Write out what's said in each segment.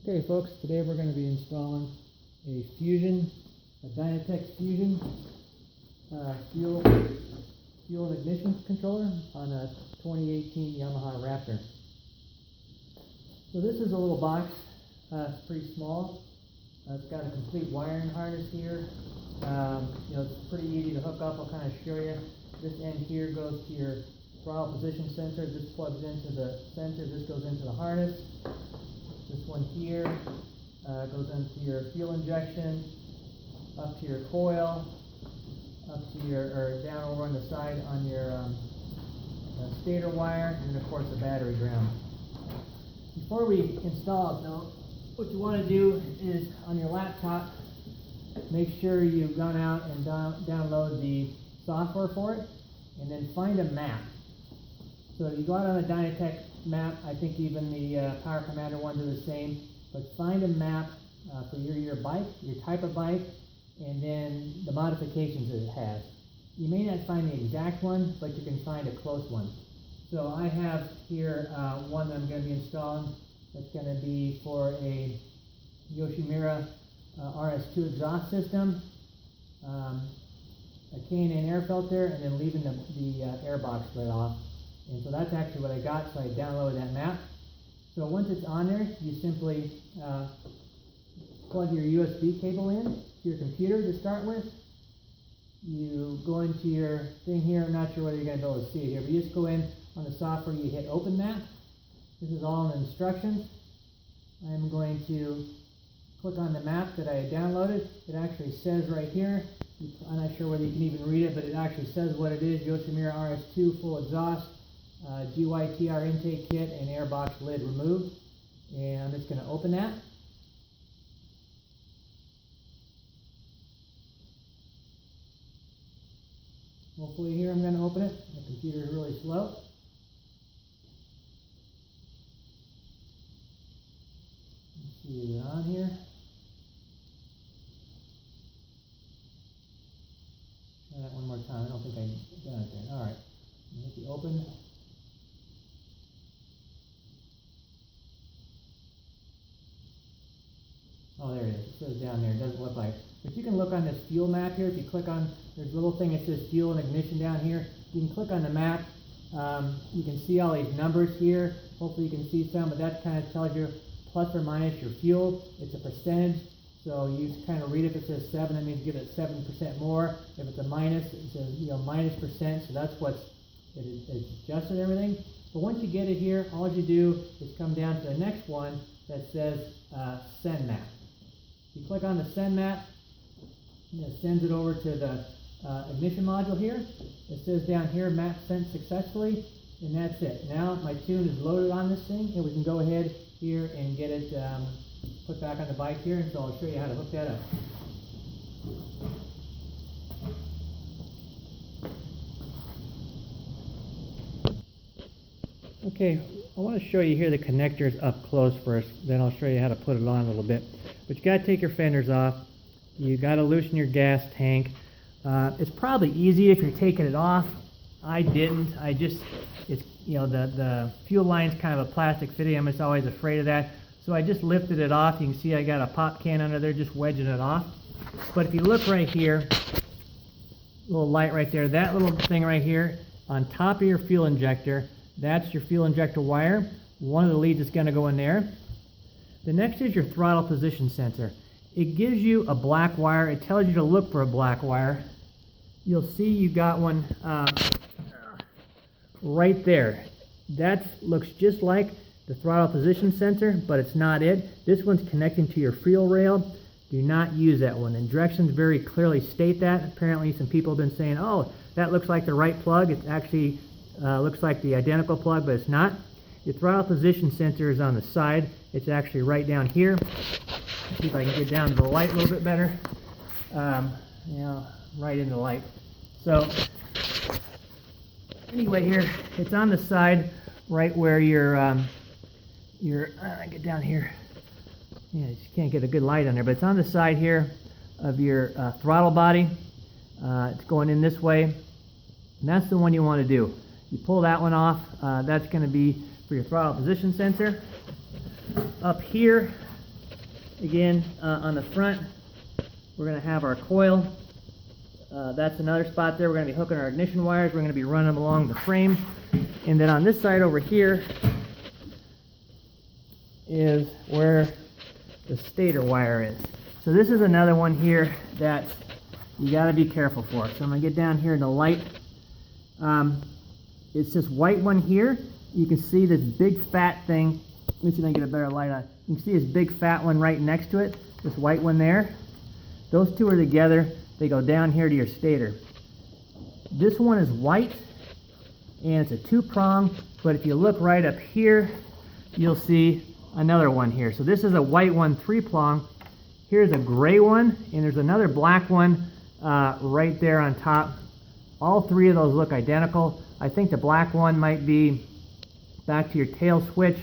Okay folks, today we're going to be installing a Dynatek Fusion fuel and ignition controller on a 2018 Yamaha Raptor. So this is a little box, it's pretty small. It's got a complete wiring harness here. It's pretty easy to hook up. I'll kind of show you. This end here goes to your throttle position sensor. This plugs into the sensor. This goes into the harness. This one here goes into your fuel injection, up to your coil, up to your, or down over on the side on your stator wire, and then of course the battery ground. Before we install it though, what you want to do is on your laptop, make sure you've gone out and download the software for it, and then find a map. So if you go out on a Dynatek map, I think even the Power Commander ones are the same, but find a map for your bike, your type of bike, and then the modifications that it has. You may not find the exact one, but you can find a close one. So I have here one that I'm going to be installing. That's going to be for a Yamaha RS2 exhaust system, a K&N air filter, and then leaving the air box lid off. And so that's actually what I got, so I downloaded that map. So once it's on there, you simply plug your USB cable in to your computer to start with. You go into your thing here. I'm not sure whether you're going to be able to see it here, but you just go in on the software, you hit Open Map. This is all in the instructions. I'm going to click on the map that I downloaded. It actually says right here, I'm not sure whether you can even read it, but it actually says what it is: Yamaha RS2 full exhaust, GYTR intake kit, and airbox lid removed. And I'm just going to open that. Hopefully here I'm going to open it. The computer is really slow. Let's see, is it on here? Try that one more time. I don't think I got it there. Alright. Hit the open. Oh, there it is. It says down there. It doesn't look like it. But you can look on this fuel map here. If you click on, there's a little thing that says fuel and ignition down here. You can click on the map. You can see all these numbers here. Hopefully you can see some, but that kind of tells you plus or minus your fuel. It's a percentage. So you just kind of read it. If it says 7, that means give it 7% more. If it's a minus, it says minus percent. So that's what's it's adjusted everything. But once you get it here, all you do is come down to the next one that says Send Map. You click on the Send Map, and it sends it over to the ignition module here. It says down here, map sent successfully, and that's it. Now my tune is loaded on this thing, and we can go ahead here and get it put back on the bike here, and so I'll show you how to hook that up. Okay, I want to show you here the connectors up close first, then I'll show you how to put it on a little bit. But you got to take your fenders off. You got to loosen your gas tank. It's probably easy if you're taking it off. I didn't. It's the fuel line's kind of a plastic fitting. I'm just always afraid of that. So I just lifted it off. You can see I got a pop can under there, just wedging it off. But if you look right here, little light right there, that little thing right here on top of your fuel injector, that's your fuel injector wire. One of the leads is going to go in there. The next is your throttle position sensor. It gives you a black wire. It tells you to look for a black wire. You'll see you got one right there. That looks just like the throttle position sensor, but it's not it. This one's connecting to your fuel rail. Do not use that one. The directions very clearly state that. Apparently some people have been saying, oh, that looks like the right plug. It actually looks like the identical plug, but it's not. Your throttle position sensor is on the side. It's actually right down here. Let's see if I can get down to the light a little bit better. Right in the light. So anyway, here it's on the side, right where get down here. Yeah, you can't get a good light on there, but it's on the side here of your throttle body. It's going in this way, and that's the one you want to do. You pull that one off. That's going to be for your throttle position sensor. Up here Again, on the front, we're going to have our coil. That's another spot there. We're going to be hooking our ignition wires. We're going to be running them along the frame. And then on this side over here is where the stator wire is. So this is another one here that you got to be careful for. So I'm going to get down here in the light. It's this white one here. You can see this big fat thing. Let me see if I can get a better light on it. You can see this big fat one right next to it. This white one there. Those two are together. They go down here to your stator. This one is white and it's a 2-prong, but if you look right up here, you'll see another one here. So this is a white one, 3-prong. Here's a gray one, and there's another black one right there on top. All three of those look identical. I think the black one might be back to your tail switch.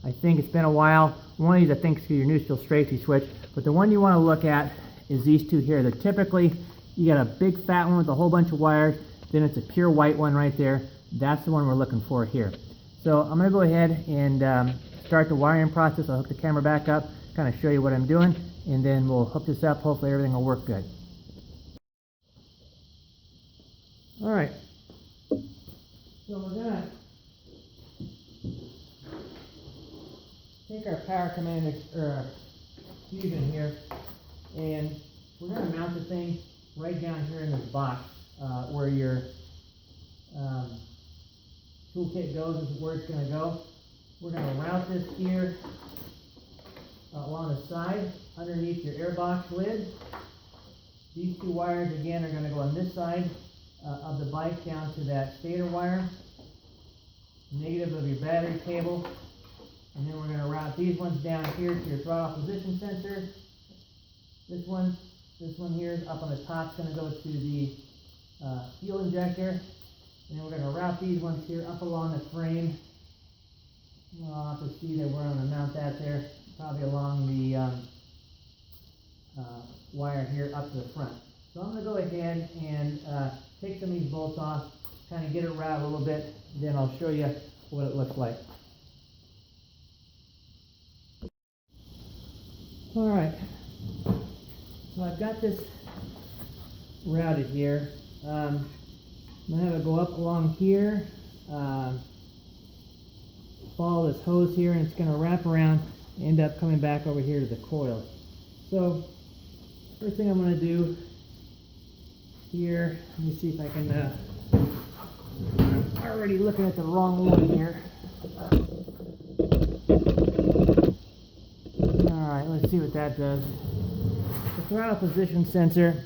I think it's been a while. One of these I think is your neutral strafing switch, but the one you want to look at is these two here. They're typically, you got a big fat one with a whole bunch of wires, then it's a pure white one right there. That's the one we're looking for here. So I'm going to go ahead and start the wiring process. I'll hook the camera back up, kind of show you what I'm doing, and then we'll hook this up. Hopefully everything will work good. Alright, so we're going to take our power command or our fusion here, and we're going to mount the thing right down here in this box where your toolkit goes, is where it's going to go. We're going to route this here along the side underneath your airbox lid. These two wires again are going to go on this side of the bike down to that stator wire, negative of your battery cable, and then we're going to route these ones down here to your throttle position sensor. This one here is up on the top, is going to go to the fuel injector, and then we're going to route these ones here up along the frame. I'll have to see that we're going to mount that there, probably along the wire here up to the front. So I'm going to go ahead and take some of these bolts off, kind of get it routed a little bit, then I'll show you what it looks like. Alright, so I've got this routed here. I'm going to have it go up along here, follow this hose here, and it's going to wrap around and end up coming back over here to the coil. So first thing I'm going to do here, let me see if I can, I'm already looking at the wrong one here. Alright, let's see what that does. The throttle position sensor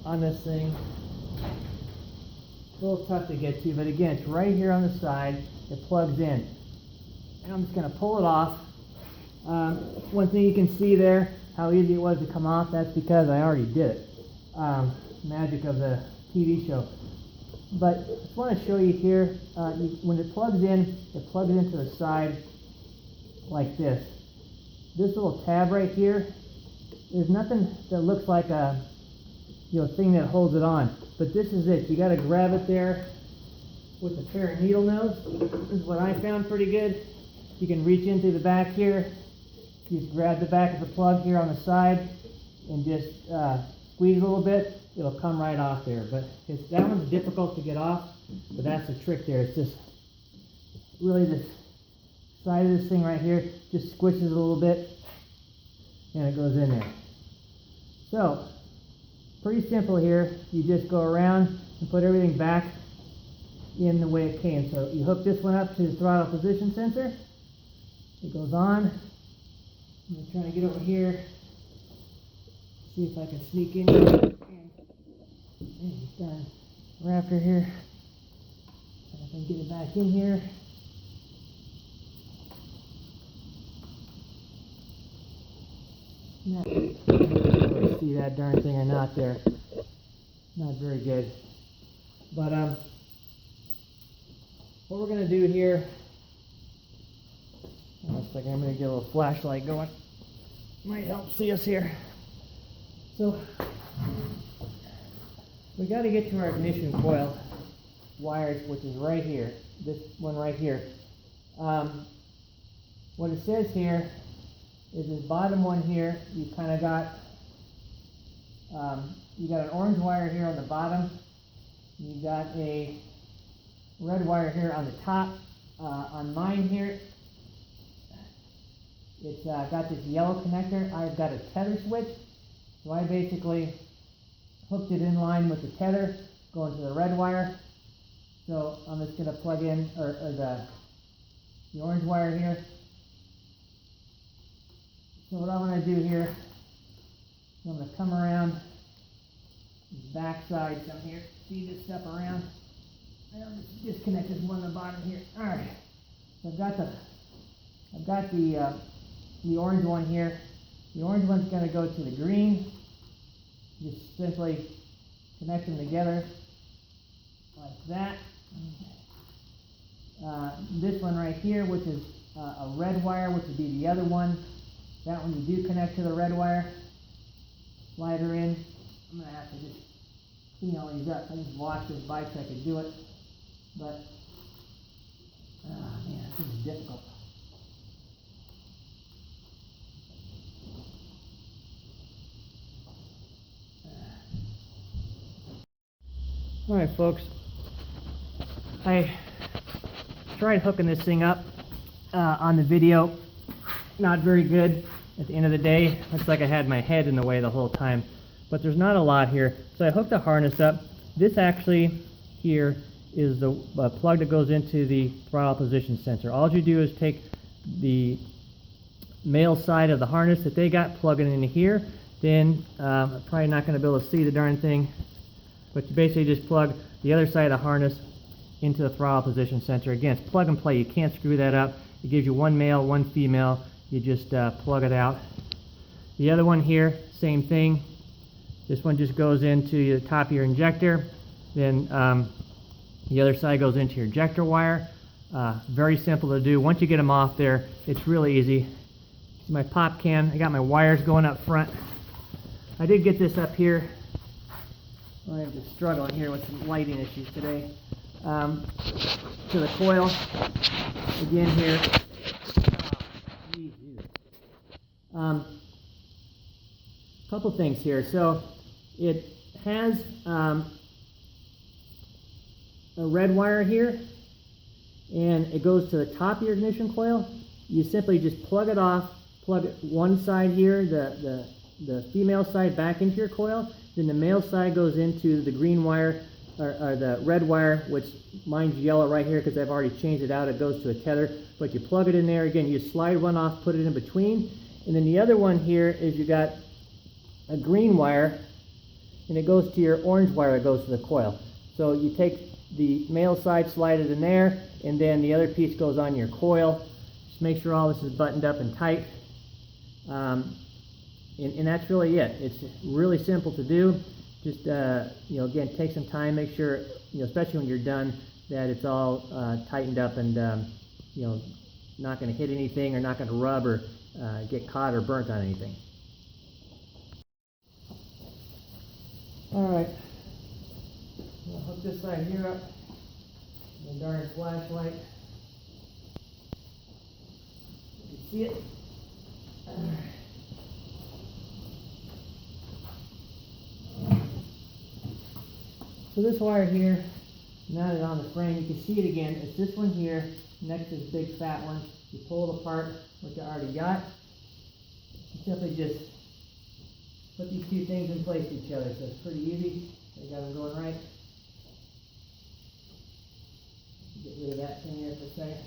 on this thing, a little tough to get to, but again, it's right here on the side. It plugs in. And I'm just going to pull it off. One thing you can see there, how easy it was to come off, that's because I already did it. Magic of the TV show. But I just want to show you here, when it plugs into the side like this. This little tab right here, there's nothing that looks like a thing that holds it on. But this is it. You got to grab it there with a pair of needle nose. This is what I found pretty good. You can reach into the back here. You just grab the back of the plug here on the side and just squeeze a little bit. It'll come right off there. But that one's difficult to get off, but that's the trick there. It's just really this side of this thing right here just squishes a little bit and it goes in there. So pretty simple here. You just go around and put everything back in the way it came. So you hook this one up to the throttle position sensor. It goes on. I'm trying to get over here, see if I can sneak in here. And darn Raptor here. See if I can get it back in here. Not really see that darn thing or not there. Not very good. But what we're going to do here, looks like I'm going to get a little flashlight going. Might help see us here. So we got to get to our ignition coil wires, which is right here. This one right here. What it says here is this bottom one here. You kind of got you got an orange wire here on the bottom. You got a red wire here on the top. On mine here, it's got this yellow connector. I've got a tether switch, so I basically hooked it in line with the tether going to the red wire. So I'm just going to plug in the orange wire here. So what I'm going to do here, I'm going to come around the back side some here, feed this stuff around. And I'll just disconnect this one on the bottom here. All right. So I've got the orange one here. The orange one's going to go to the green. Just simply connect them together like that. This one right here, which is a red wire, which would be the other one. That one you do connect to the red wire. Slide her in. I'm going to have to just clean all these up. I just washed this bike so I could do it. But, man, this is difficult. Alright, folks. I tried hooking this thing up on the video. Not very good. At the end of the day, looks like I had my head in the way the whole time. But there's not a lot here. So I hooked the harness up. This actually here is the plug that goes into the throttle position sensor. All you do is take the male side of the harness that they got, plug it into here. Then I'm probably not going to be able to see the darn thing, but you basically just plug the other side of the harness into the throttle position sensor. Again, it's plug and play. You can't screw that up. It gives you one male, one female. You just plug it out. The other one here, same thing. This one just goes into the top of your injector. Then the other side goes into your ejector wire. Very simple to do. Once you get them off there, it's really easy. See my pop can. I got my wires going up front. I did get this up here. I'm just struggling here with some lighting issues today. To the coil. Again here. Couple things here. So it has a red wire here, and it goes to the top of your ignition coil. You simply just plug it off, plug it one side here, the female side back into your coil, then the male side goes into the green wire, or the red wire, which mine's yellow right here because I've already changed it out. It goes to a tether, but you plug it in there. Again, you slide one off, put it in between, and then the other one here is you got a green wire, and it goes to your orange wire that goes to the coil. So you take the male side, slide it in there, and then the other piece goes on your coil. Just make sure all this is buttoned up and tight. And that's really it. It's really simple to do. Just, again, take some time, make sure, especially when you're done, that it's all tightened up and, not going to hit anything or not going to rub or get caught or burnt on anything. Alright, I'm going to hook this side here up, the darn flashlight. You can see it. So this wire here, mounted on the frame, you can see it again. It's this one here, next to this big fat one. You pull it apart, which I already got. You simply just put these two things in place to each other, so it's pretty easy. I got them going right. Get rid of that thing there for a second.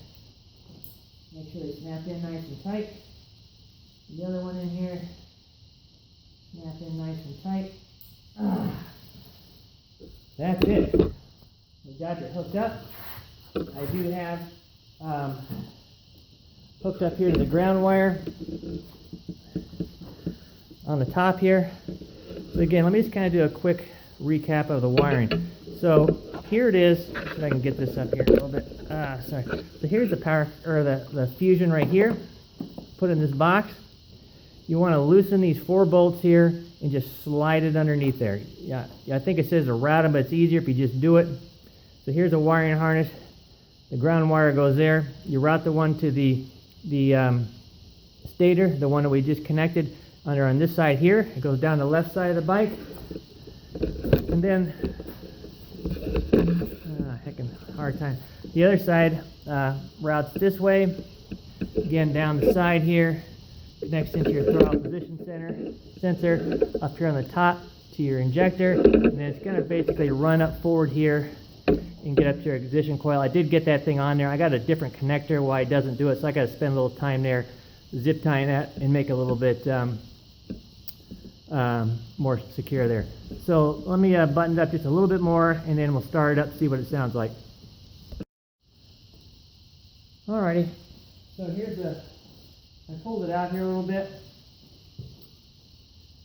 Make sure they snap in nice and tight. The other one in here, snap in nice and tight. That's it. We got it hooked up. I do have hooked up here to the ground wire on the top here. So again, let me just kind of do a quick recap of the wiring. So here it is. See if I can get this up here a little bit. Sorry. So here's the power, or the fusion right here. Put it in this box. You want to loosen these 4 bolts here and just slide it underneath there. Yeah, I think it says to route them, but it's easier if you just do it. So here's a wiring harness. The ground wire goes there. You route the one to the stator, the one that we just connected under on this side here. It goes down the left side of the bike. And then, heckin' hard time. The other side routes this way. Again, down the side here, connects into your throttle position sensor, up here on the top to your injector, and then it's going to basically run up forward here and get up to your ignition coil. I did get that thing on there. I got a different connector why it doesn't do it, so I got to spend a little time there zip tying that and make it a little bit more secure there. So let me button it up just a little bit more, and then we'll start it up, see what it sounds like. Alrighty, so here's I pulled it out here a little bit.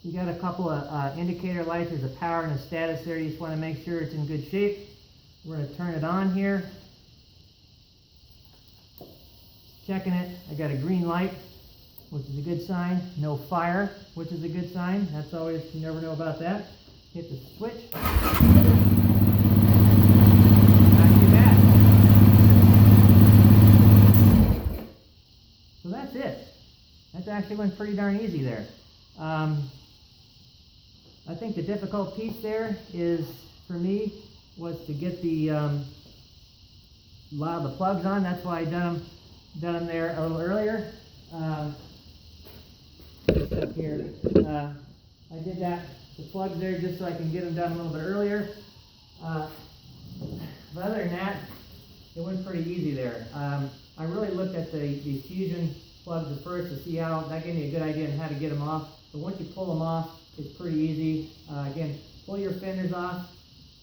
You got a couple of indicator lights. There's a power and a status there. You just want to make sure it's in good shape. We're going to turn it on here. Checking it. I got a green light, which is a good sign. No fire, which is a good sign. That's always, you never know about that. Hit the switch. Not too bad. So that's it. That actually went pretty darn easy there. I think the difficult piece there is, for me, was to get the a lot of the plugs on. That's why I done them there a little earlier. Just up here, I did that, the plugs there, just so I can get them done a little bit earlier. But other than that, it went pretty easy there. I really looked at the Fusion plugs at first to see how, that gave me a good idea on how to get them off. But once you pull them off, it's pretty easy. Again, pull your fenders off.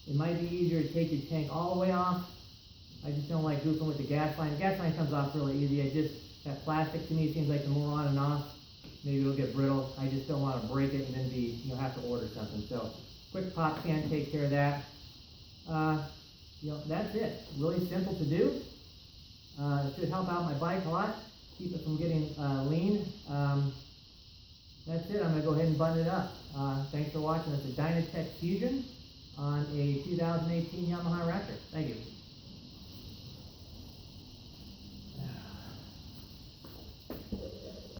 It might be easier to take your tank all the way off. I just don't like goofing with the gas line. The gas line comes off really easy. That plastic to me seems like the more on and off, maybe it'll get brittle. I just don't want to break it and then have to order something. So quick pop can take care of that. That's it. Really simple to do. It should help out my bike a lot. Keep it from getting lean. That's it. I'm going to go ahead and button it up. Thanks for watching. It's a Dynatek Fusion on a 2018 Yamaha Raptor. Thank you.